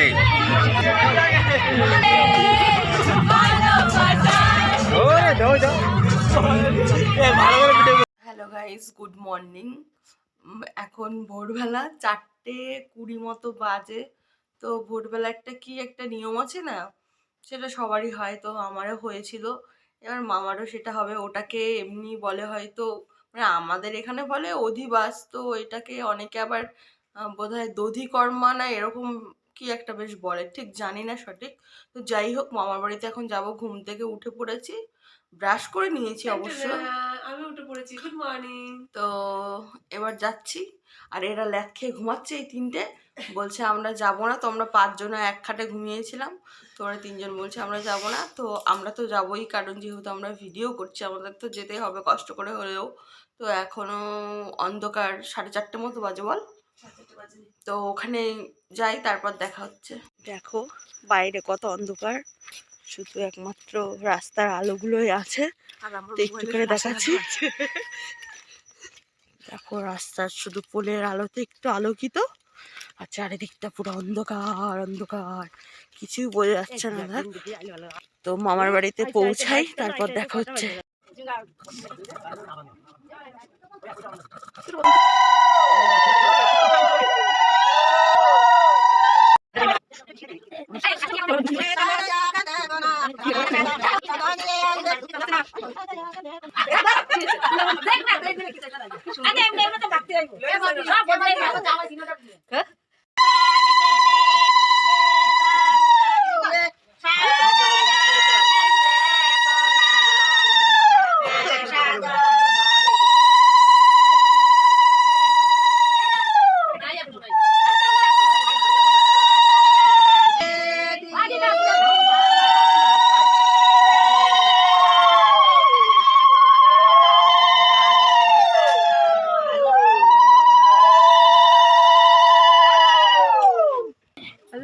আছে। Hello guys, good morning. এখন ভোরবেলা 4:20 মতো বাজে। তো ভোরবেলা একটা নিয়ম আছে না, সেটা সবারই হয়, তো আমারও হয়েছিল, এবার মামারও সেটা হবে। ওটাকে এমনি বলে হয়তো, মানে আমাদের এখানে বলে অধিবাস, তো এটাকে অনেকে আবার বোধহয় দধিকর্মা না এরকম কি একটা বেশ বলে, ঠিক জানি না সঠিক। তো যাই হোক, মামার বাড়িতে এখন যাব। ঘুম থেকে উঠে পড়েছি, ব্রাশ করে নিয়েছি অবশ্য। আমি উঠে পড়েছি। Good morning. তো এবার যাচ্ছি, আর এরা ল্যাক খেয়ে ঘুমাচ্ছে। এই তিনটে বলছে আমরা যাব না। তো আমরা 5 জন এক খাটে ঘুমিয়েছিলাম, তো ওরা 3 জন বলছে আমরা যাব না। তো আমরা তো যাবোই, কারণ যেহেতু আমরা ভিডিও করছি আমাদের তো যেতেই হবে কষ্ট করে হলেও। তো এখনো অন্ধকার, 4:30 মতো বাজে বল। তো ওখানে যাই, তারপর দেখা হচ্ছে। দেখো বাইরে কত অন্ধকার, শুধু একমাত্র রাস্তার আলোগুলোই আছে। তো একটু করে দেখাচ্ছি। দেখো রাস্তার শুধু পোলের আলোতে একটু আলোকিত, আর চারিদিকটা পুরো অন্ধকার অন্ধকার, কিছুই বোঝা যাচ্ছে না। তো মামার বাড়িতে পৌঁছাই, তারপর দেখা হচ্ছে।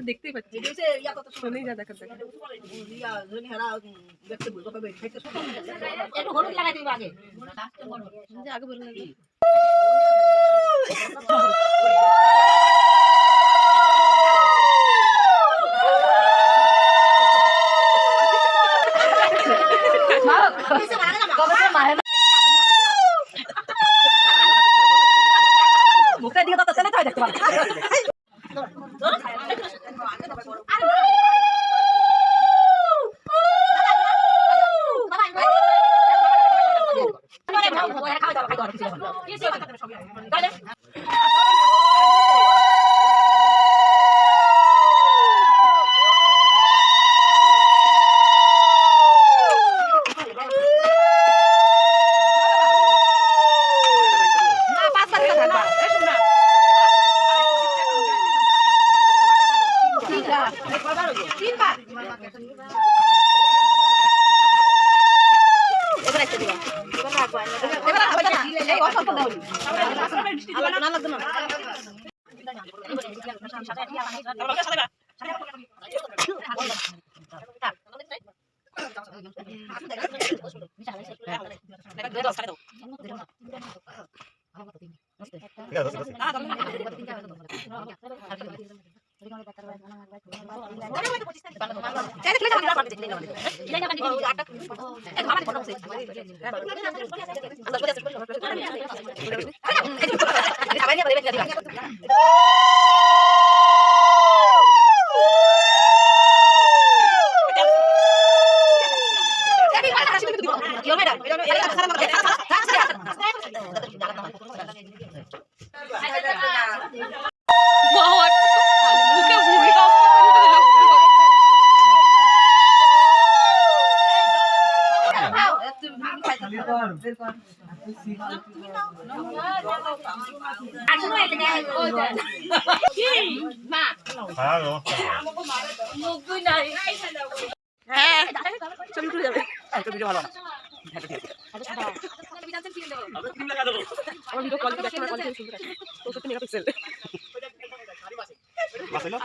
দেখতেই পাচ্ছি শুনেই যা দেখা দেখা আগে বলুন। মুখের দিকে তো তেলে দেখতে পাচ্ছি।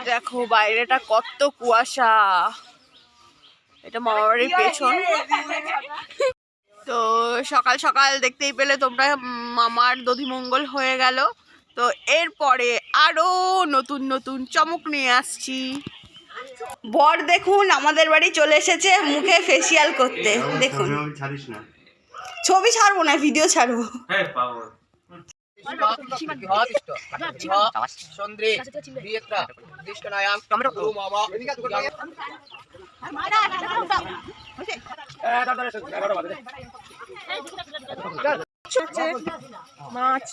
দেখো বাইরেটা কত কুয়াশা, এটা মামার বাড়ির পেছন। তো সকাল সকাল দেখতেই পেলে তোমরা, মামার দধিমঙ্গল হয়ে গেল। তো এরপরে আরো নতুন নতুন চমক নিয়ে আসছি। বর দেখুন আমাদের বাড়ি চলে এসেছে মুখে ফেসিয়াল করতে। দেখুন ছবি ছাড়বো না, ভিডিও ছাড়বো। মাছ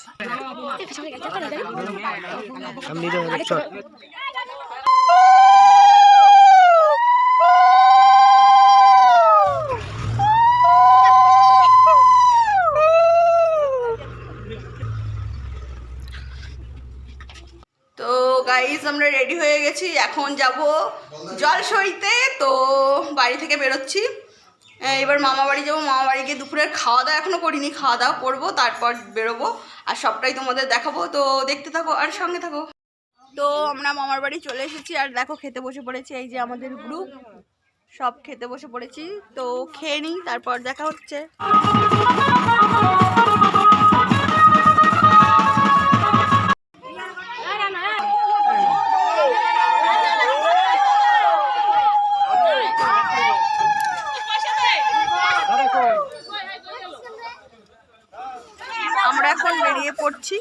তো গাইস আমরা রেডি হয়ে গেছি, এখন যাব জলসইতে। তো বাড়ি থেকে বেরোচ্ছি, এবার মামা বাড়ি যাবো। মামা বাড়ি গিয়ে দুপুরের খাওয়া দাওয়া এখনও করিনি, খাওয়া দাওয়া করবো, তারপর বেরোবো। আর সবটাই তোমাদের দেখাবো, তো দেখতে থাকো আর সঙ্গে থাকো। তো আমরা মামার বাড়ি চলে এসেছি, আর দেখো খেতে বসে পড়েছি। এই যে আমাদের গ্রুপ সব খেতে বসে পড়েছি, তো খেয়ে নিই, তারপর দেখা হচ্ছে। আমরা এখন বেরিয়ে পড়ছি।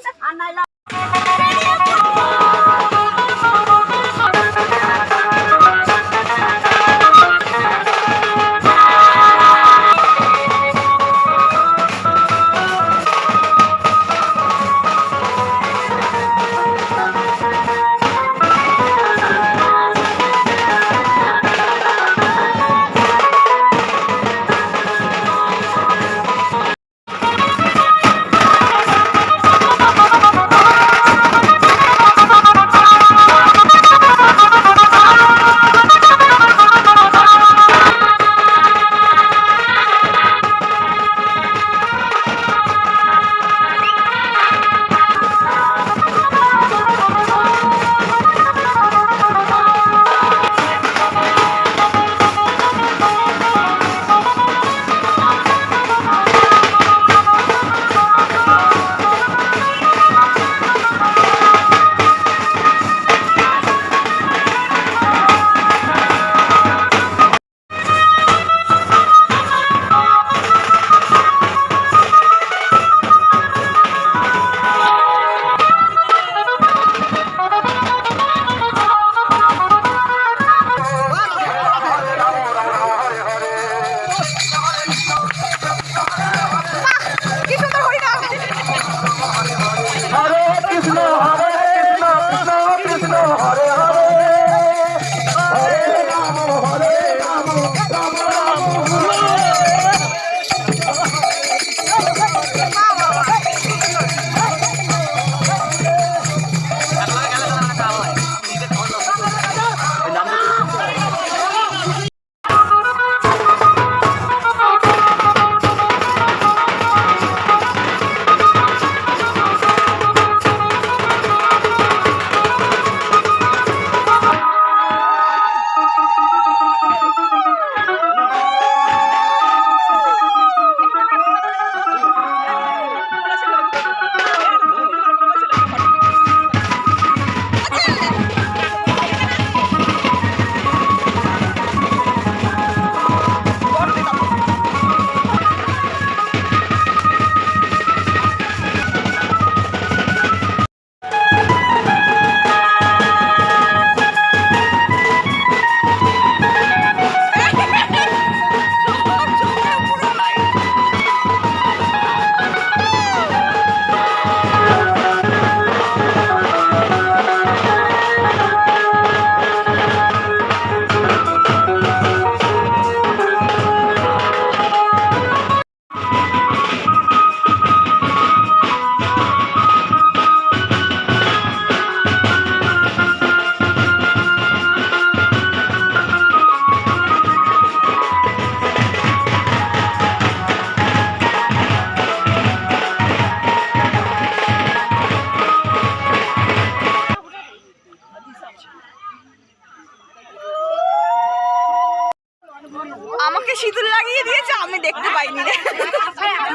আমাকে সিঁদুর লাগিয়ে দিয়েছে, আমি দেখতে পাইনি রে,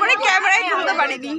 মানে ক্যামেরায় তুলতে পারিনি।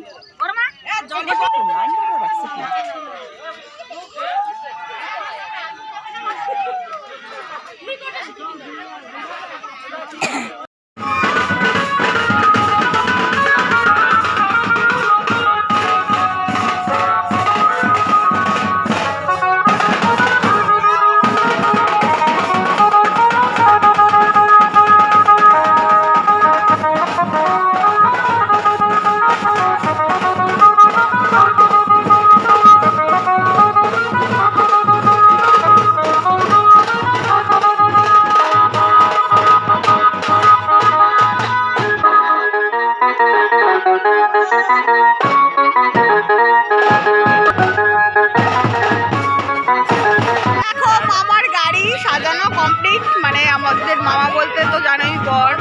আমাদের মামা বলতে তো জানোই বর।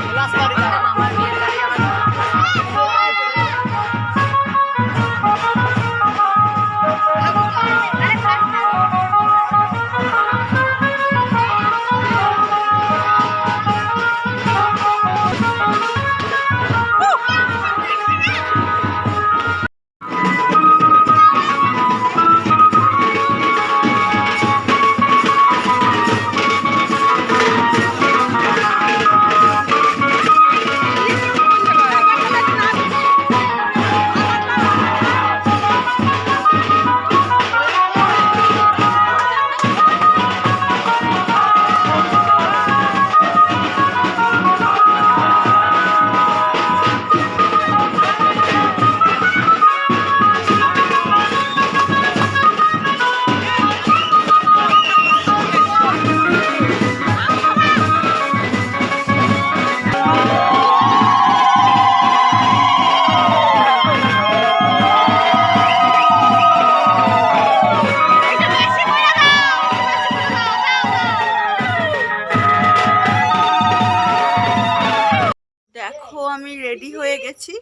দেখো আমি রেডি হয়ে গেছি,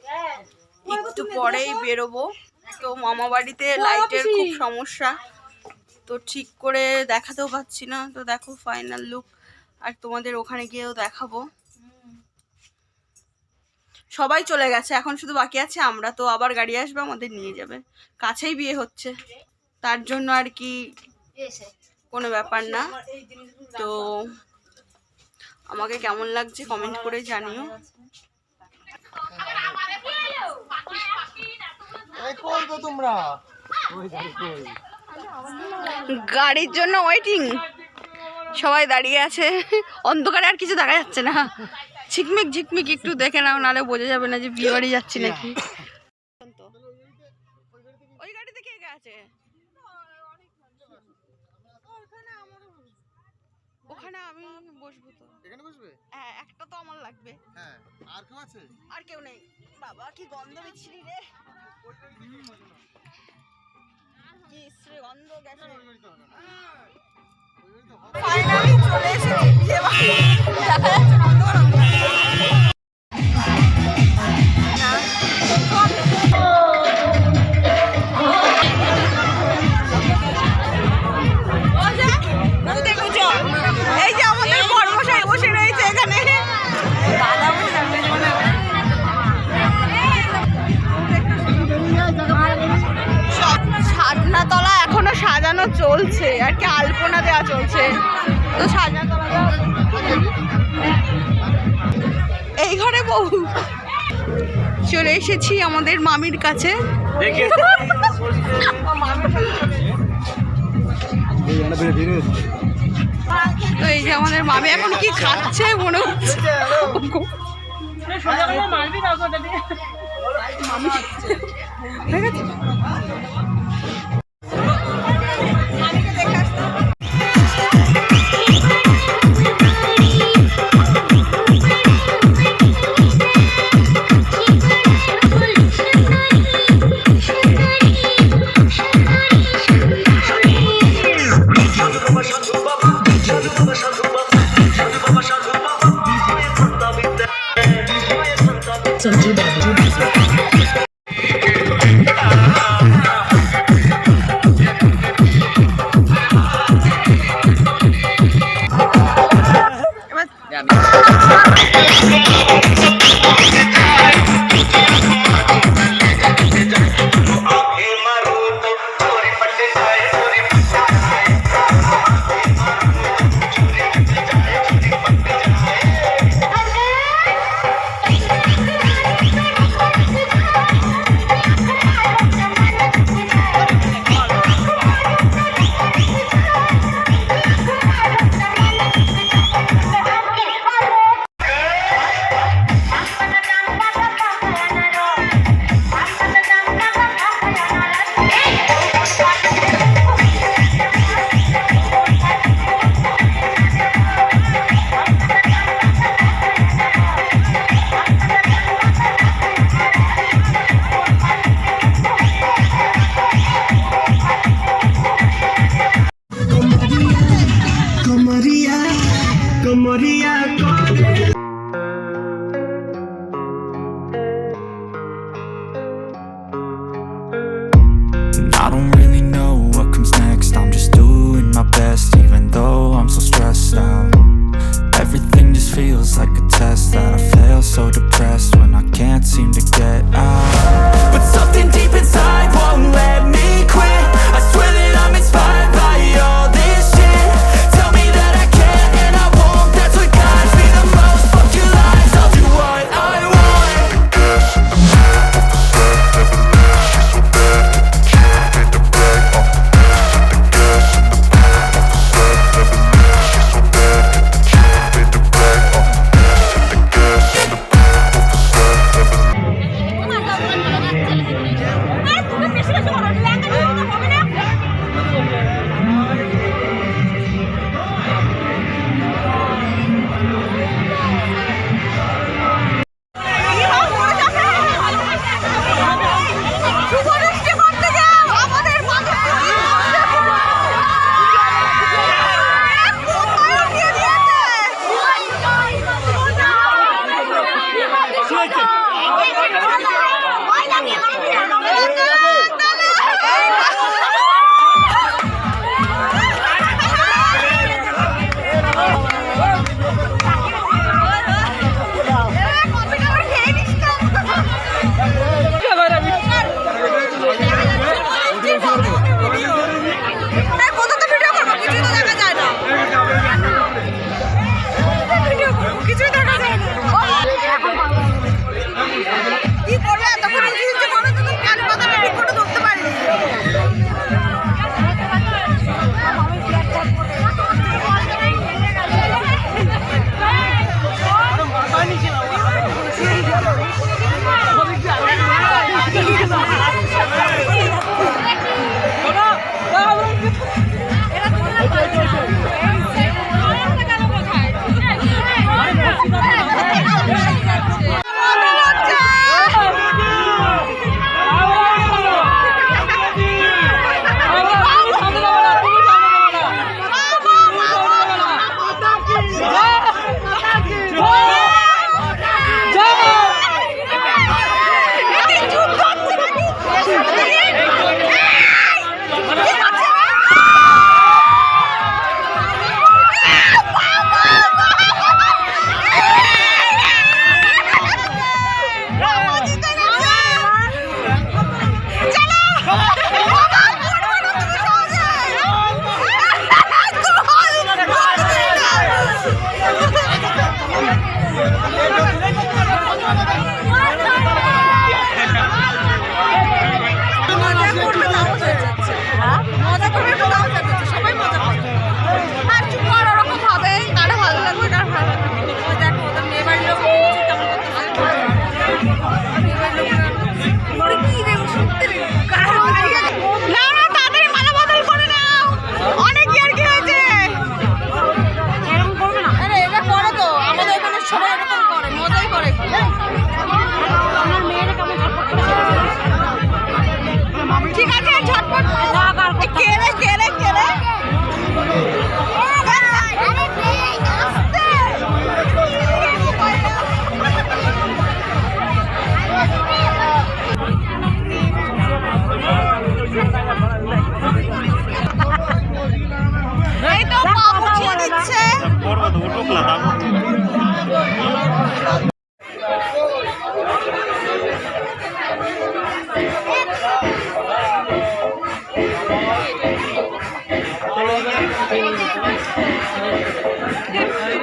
একটু পরেই বেরোবো। তো মামা বাড়িতে লাইটের খুব সমস্যা, তো ঠিক করে দেখাতেও পাচ্ছি না। তো দেখো ফাইনাল লুক, আর তোমাদের ওখানে গিয়েও দেখাবো। সবাই চলে গেছে, এখন শুধু বাকি আছে আমরা। তো আবার গাড়ি আসবে আমাদের নিয়ে যাবে, কাছেই বিয়ে হচ্ছে, তার জন্য আর কি কোনো ব্যাপার না। তো আমাকে কেমন লাগছে কমেন্ট করে জানিও। গাড়ির জন্য ওয়েটিং, সবাই দাঁড়িয়ে আছে। অন্ধকারে আর কিছু দেখা যাচ্ছে না, ঝিকমিক ঝিকমিক একটু দেখে নাও, নাহলে বোঝা যাবে না যে বিয়ে বাড়ি যাচ্ছি নাকি। ওই গাড়িতে কে কে আছে? ওখানে আমি বসবো। তো এখানে বসবে? হ্যাঁ, একটা তো আমার লাগবে। হ্যাঁ, আর কেউ আছে? আর কেউ নেই। বাবা কি গন্ধ বিচ্ছিরি রে, কি শ্রী গন্ধ গেছে। ফাইনালি চলে এসেছি বিয়ে বাড়ি, দেখা যাচ্ছে না অন্ধকার অন্ধকার। এই যে আমাদের কর্মশাই বসে রয়েছে এখানে, সাজনাতলা এখনো সাজানো চলছে আর কি, আলপনা দেওয়া চলছে। তো সাজনাতলা এই ঘরে বউ। চলে এসেছি আমাদের মামির কাছে। তো এই যে আমাদের মামি এখন কি খাচ্ছে মনে হচ্ছে। I don't really know what comes next. I'm just doing my best, even though I'm so stressed out. Everything just feels like a test that I fail, so depressed when I can't seem to get out. But something deep inside won't let me quit. I swear that I'm inspired by all this shit. Tell me that I can't and I won't. That's what guides me the most. Fuck your lies, I'll do what I want.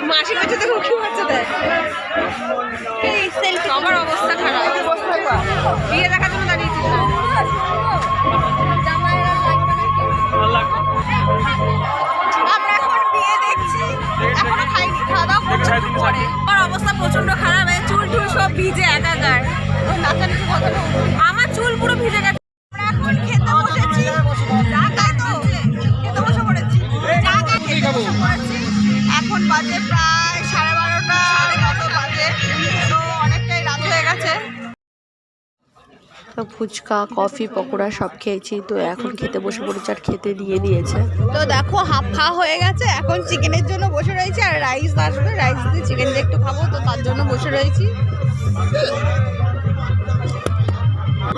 মাসি কাছে তো কি হচ্ছে দেখ এই selfie আমার অবস্থা খারাপ বিয়ে দেখার জন্য দাঁড়িয়েছি আমরা এখন বিয়ে দেখছি এখনো খাইনি খাওয়া দাওয়া করছি পরে আমার অবস্থা প্রচন্ড খারাপ চুল টুল সব ভিজে একাকার নাচানাচি কথা আমার চুল পুরো ভিজে গেছে আমরা এখন খেতে বসেছি জায়গায় তো খেতে বসে পড়েছি জায়গায় খেতে বসে পড়েছি এখন বাজে প্রায় 12:30 বাজে তো অনেকটাই রাত হয়ে গেছে তো দেখো ফুচকা কফি পকোড়া সব খেয়েছি, তো এখন খেতে বসে পড়েছি আর খেতে দিয়ে দিয়েছে। তো দেখো হাফ খাওয়া হয়ে গেছে, এখন চিকেনের জন্য বসে রয়েছি আর রাইস আসবে, রাইস দিয়ে চিকেন দিয়ে একটু খাবো, তো তার জন্য বসে রয়েছি।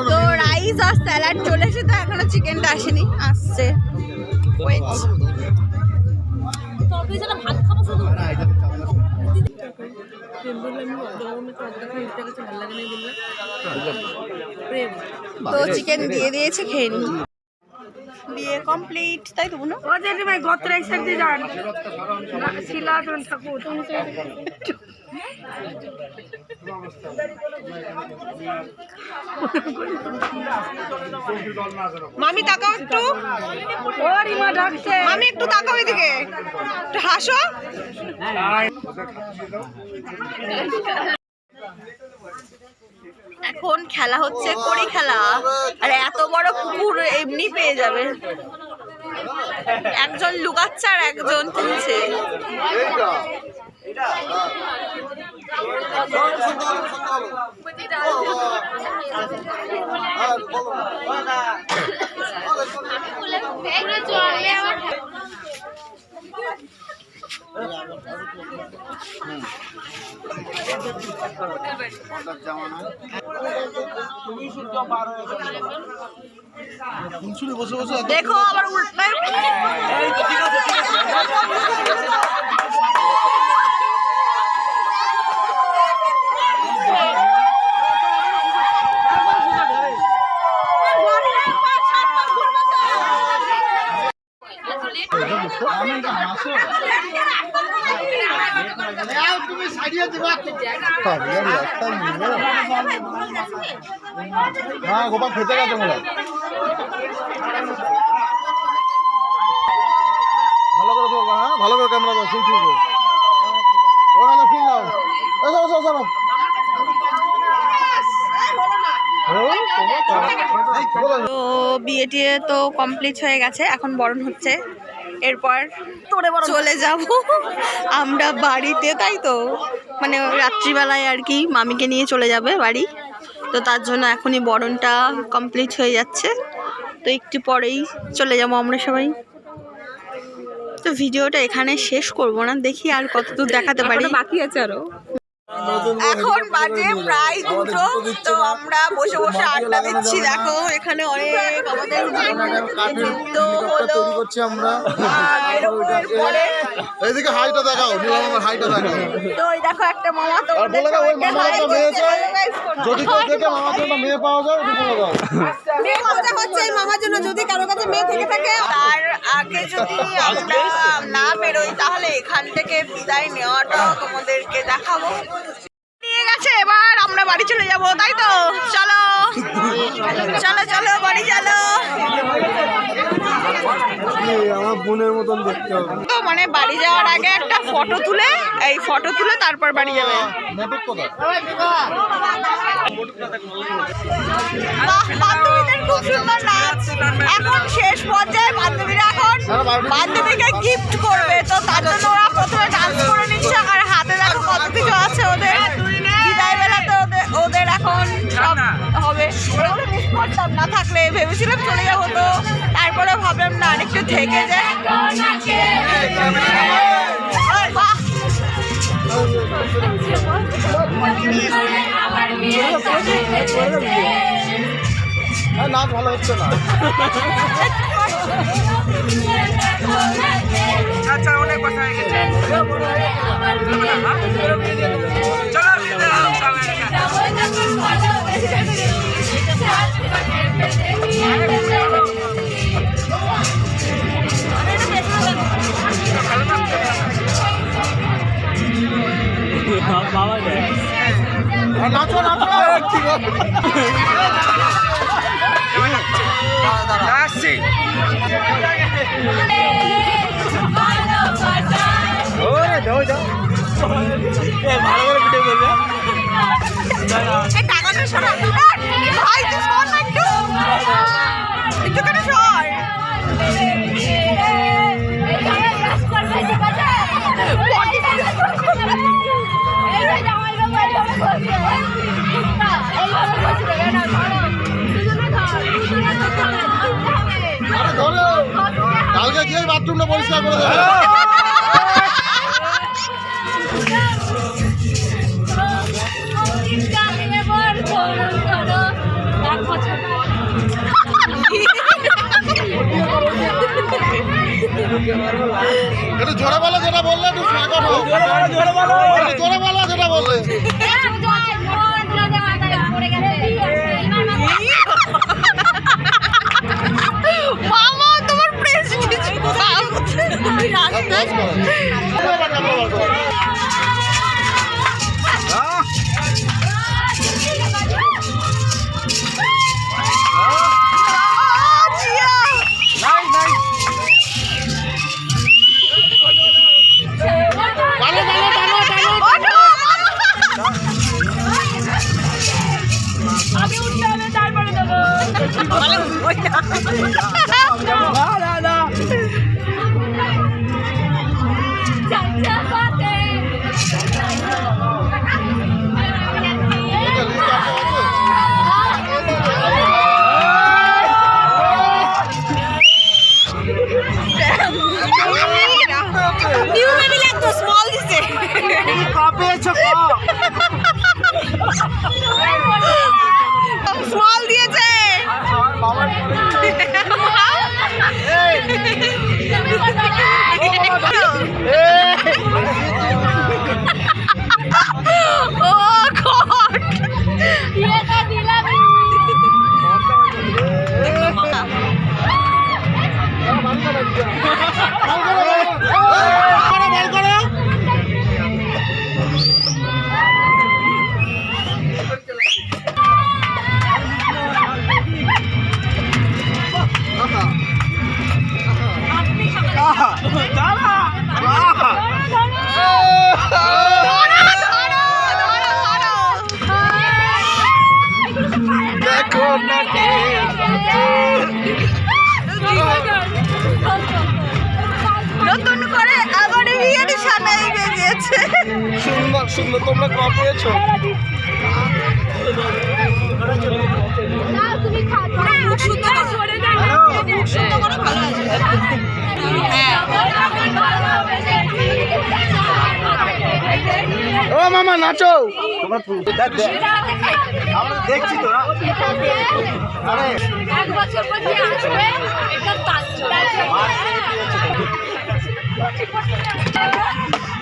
তো রাইস আর স্যালাড চলে এসে, তো এখনো চিকেনটা আসেনি, আসছে। ওয়েট। তো চিকেন দিয়ে দিয়েছে, খেয়ে নি। বিয়ে কমপ্লিট, তাই তো না? মামি তাকাও একটু, মামি একটু তাকাও এদিকে, একটু হাসো। এখন খেলা হচ্ছে কড়ি খেলা, আর এত বড় পুকুর এমনি পেয়ে যাবে। একজন লুকাচ্ছে আর একজন তুলছে। দেখো আবার উল্টে গোপাল খেতে গেছে মনে হয়। ভালো করে তো, হ্যাঁ ভালো করে ক্যামেরা দাও, ফিল ফিল ওখানে ফিল দাও। তো বিয়ে টিয়ে তো কমপ্লিট হয়ে গেছে, এখন বরণ হচ্ছে, এরপর চলে যাব আমরা বাড়িতে, তাই তো মানে রাত্রিবেলায় আর কি মামিকে নিয়ে চলে যাবে বাড়ি, তো তার জন্য এখনই বরণটা কমপ্লিট হয়ে যাচ্ছে, তো একটু পরেই চলে যাব আমরা সবাই। তো ভিডিওটা এখানে শেষ করব না, দেখি আর কতদূর দেখাতে পারি, বাকি আছে আরো। এখন বাজে প্রায় 2টো, তো আমরা বসে বসে আড্ডা দিচ্ছি। দেখো এখানে অনেক আমাদের তো হলো আমরা পরে এইদিকে হাইটা দেখাও, নীলামামার হাইটা দেখাও। তো এই দেখো একটা মামা, তো আর বলে দাও ওই মামার একটা মেয়ে আছে, যদি কেউ থেকে মামার জন্য মেয়ে পাওয়া যায় ওটা বলে দাও। মেয়ে কথা হচ্ছে এই মামার জন্য যদি কারো কাছে মেয়ে থেকে থাকে, তার আগে যদি আমরা না বেরোই তাহলে এখান থেকে বিদায় নেওয়াটাও তোমাদেরকে দেখাবো। নিয়ে গেছে, এবার আমরা বাড়ি চলে যাব, তাই তো চলো চলো চলো বাড়ি চলো। আমার বোনের মতন দেখতে হবে তো মানে বাড়ি যাওয়ার আগে একটা ফটো তুলে, এই ফটো তুলে তারপর বাড়ি যাবে। বান্ধবীদের খুব সুন্দর নাচ, এখন শেষ পর্যায়ে বান্ধবীরা এখন বান্ধবীকে গিফট করবে, তো তার জন্য ওরা প্রথমে ডান্স করে নিচ্ছে, আর হাতে দেখো কত কিছু আছে ওদের। বিদায় বেলাতে ওদের এখন সব হবে, এগুলো মিস করতাম, না থাকলে ভেবেছিলাম চলে যাবো, তো তারপরে ভাবলাম না আরেকটু থেকে যায়। বাহ নাচ ভালো হচ্ছে না। আচ্ছা অনেক কথা হয়ে গেছে, নাচো নাচো আসছি ভালো করে ভিডিও করবে। টাকাটা সরা ভাই, তুই সর না একটু, একটুখানি সর। পুরো পরিষ্কার করে দেবে। একটু জোরে বলো যেটা বললে, একটু স্বাগত হোক। একটু জোরে বলো যেটা বললে। মামা তোমার প্রেস্টিজ নিউ বেবি লাগতো স্মল দিছে স্মল দিয়েছে ও গড ये तो दिला নতুন করে আবার বিয়ের সানাই বেজেছে। সুন্দর সুন্দর, তোমরা কম পেয়েছো। ও মামা নাচো, তোমরা আমরা দেখছি তো। আরে এক বছর পর যে আসবে এটা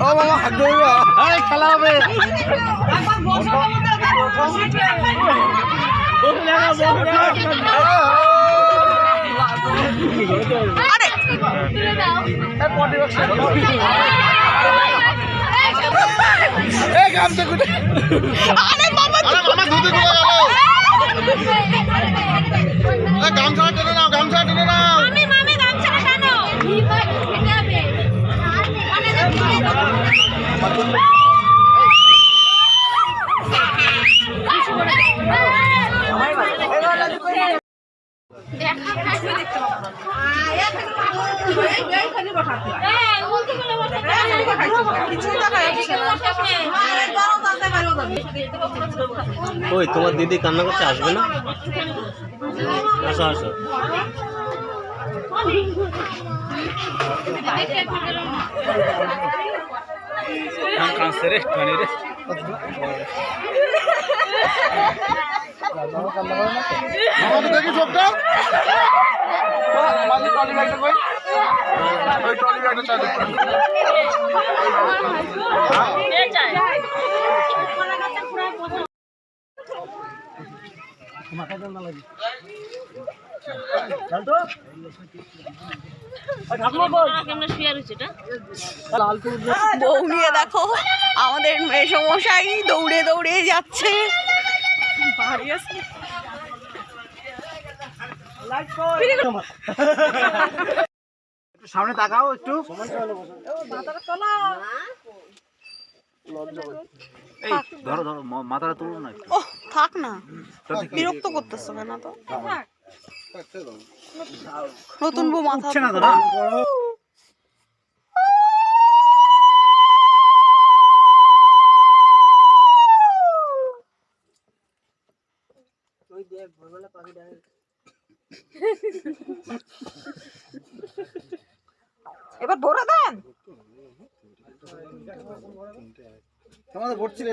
ও মামা হাত ধরবে, আরে খেলা হবে। আরে গামছা কুটে, আরে মামা মামা ধুতে খুলে গেল। গামছা টেনে নাও, গামছা টেনে নাও। মামি মামি গামছাটা টানো এটা হবে ওই তোমার দিদি কান্না করতে আসবে না? আসো আসো। দেখি সবটা ট্রলি ব্যাগটা কই, ওই ট্রলি ব্যাগটা চাই। বউ নিয়ে দেখো আমাদের মেসমশাই দৌড়ে দৌড়ে যাচ্ছে। সামনে তাকাও একটু। ধরো ধরো, মাথাটা তুলো না। ও থাক না, বিরক্ত করতেছো কেন তো? নতুন বউ মাথা না দাদা। তোমাদের ভোট ছিল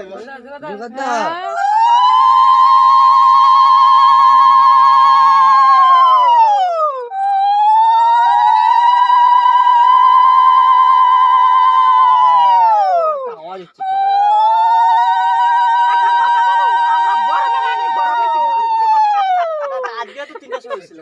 আজকে তো 3টা সময় ছিল